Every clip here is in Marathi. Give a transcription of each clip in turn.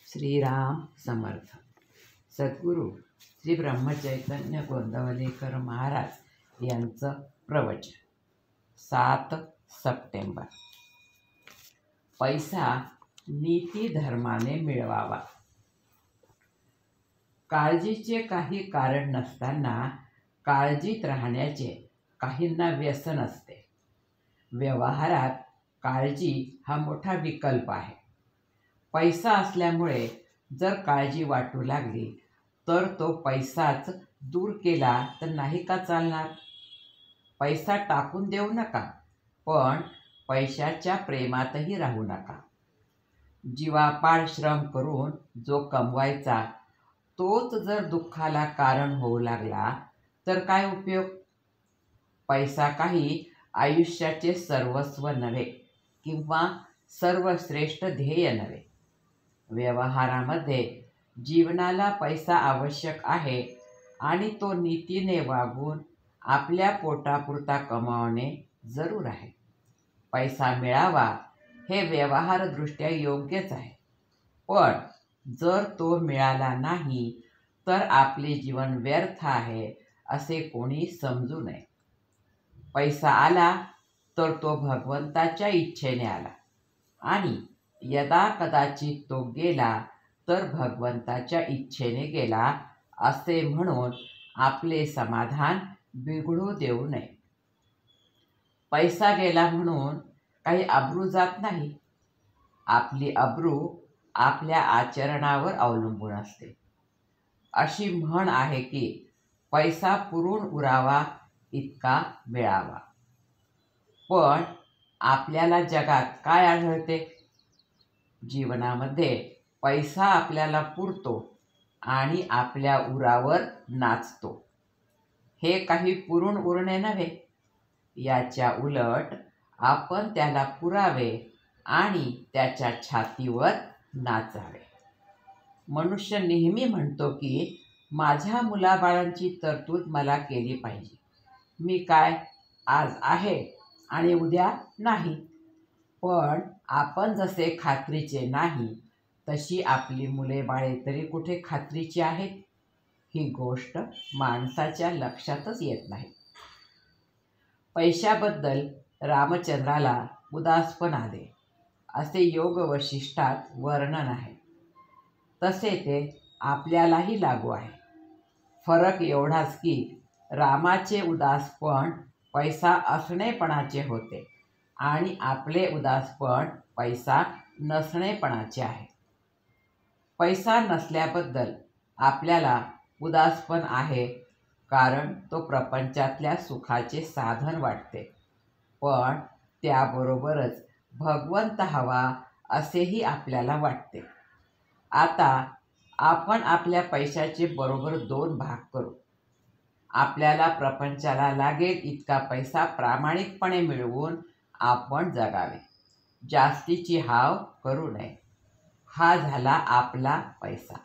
श्रीराम समर्थ. सद्गुरू श्री ब्रह्मचैतन्य गोंदवलेकर महाराज यांचं प्रवचन. 7 सप्टेंबर. पैसा नीती धर्माने मिळवावा. काळजीचे काही कारण नसताना काळजीत राहण्याचे काहींना व्यसन असते. व्यवहारात काळजी हा मोठा विकल्प आहे. पैसा असल्यामुळे जर काळजी वाटू लागली तर तो पैसाच दूर केला तर नाही का चालणार. पैसा टाकून देऊ नका, पण पैशाच्या प्रेमातही राहू नका. जीवापाड श्रम करून जो कमवायचा तोच जर दुःखाला कारण होऊ लागला तर काय उपयोग. पैसा काही आयुष्याचे सर्वस्व नव्हे किंवा सर्वश्रेष्ठ ध्येय नव्हे. व्यवहारामध्ये जीवनाला पैसा आवश्यक आहे आणि तो नीतीने वागून आपल्या पोटापुरता कमावणे जरूर आहे. पैसा मिळावा हे व्यवहारदृष्ट्या योग्यच आहे, पण जर तो मिळाला नाही तर आपले जीवन व्यर्थ आहे असे कोणी समजू नये. पैसा आला तर तो भगवंताच्या इच्छेने आला आणि यदा कदाचित तो गेला तर भगवंताच्या इच्छेने गेला असे म्हणून आपले समाधान बिघडू देऊ नये. पैसा गेला म्हणून काही अब्रू जात नाही. आपली अब्रू आपल्या आचरणावर अवलंबून असते. अशी म्हण आहे की पैसा पुरून उरावा इतका मिळावा. पण आपल्याला जगात काय आढळते. जीवनामध्ये पैसा आपल्याला पुरतो आणि आपल्या उरावर नाचतो. हे काही पुरून उरणे नव्हे. याच्या उलट आपण त्याला पुरावे आणि त्याच्या छातीवर नाचावे. मनुष्य नेहमी म्हणतो की माझ्या मुलाबाळांची तरतूद मला केली पाहिजे. मी काय आज आहे आणि उद्या नाही. पण आपण जसे खात्रीचे नाही तशी आपली मुले बाळे तरी कुठे खात्रीची आहेत. ही गोष्ट माणसाच्या लक्षातच येत नाही. पैशाबद्दल रामचंद्राला उदासपण आले असे योग वशिष्ठात वर्णन आहे. तसे ते आपल्यालाही लागू आहे. फरक एवढाच की रामाचे उदासपण पैसा असणेपणाचे होते आणि आपले उदासपण पैसा नसणेपणाचे आहे. पैसा नसल्याबद्दल आपल्याला उदासपण आहे कारण तो प्रपंचातल्या सुखाचे साधन वाटते, पण त्याबरोबरच भगवंत हवा असेही आपल्याला वाटते. आता आपण आपल्या पैशाचे बरोबर 2 भाग करू. आपल्याला प्रपंचाला लागेल इतका पैसा प्रामाणिकपणे मिळवून आपण जगावे. जास्तीची हाव करू नये. हा झाला आपला पैसा,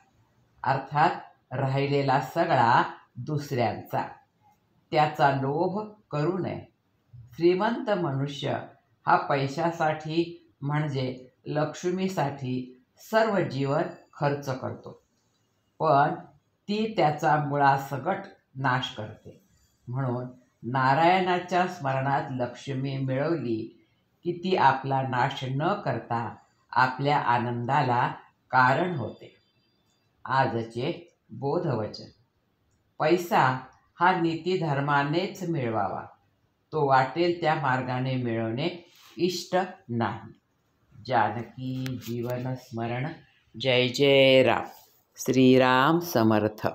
अर्थात राहिलेला सगळा दुसऱ्यांचा. त्याचा लोभ करू नये. श्रीमंत मनुष्य हा पैशासाठी म्हणजे लक्ष्मीसाठी सर्व जीवन खर्च करतो, पण ती त्याचा मुळासकट नाश करते. म्हणून नारायणाच्या स्मरणात लक्ष्मी मिळवली की ती आपला नाश न करता आपल्या आनंदाला कारण होते. आजचे बोधवचन. पैसा हा नीतिधर्मानेच मिळवावा. तो वाटेल त्या मार्गाने मिळवणे इष्ट नाही. जानकी जीवन स्मरण. जय जय राम. श्रीराम समर्थ.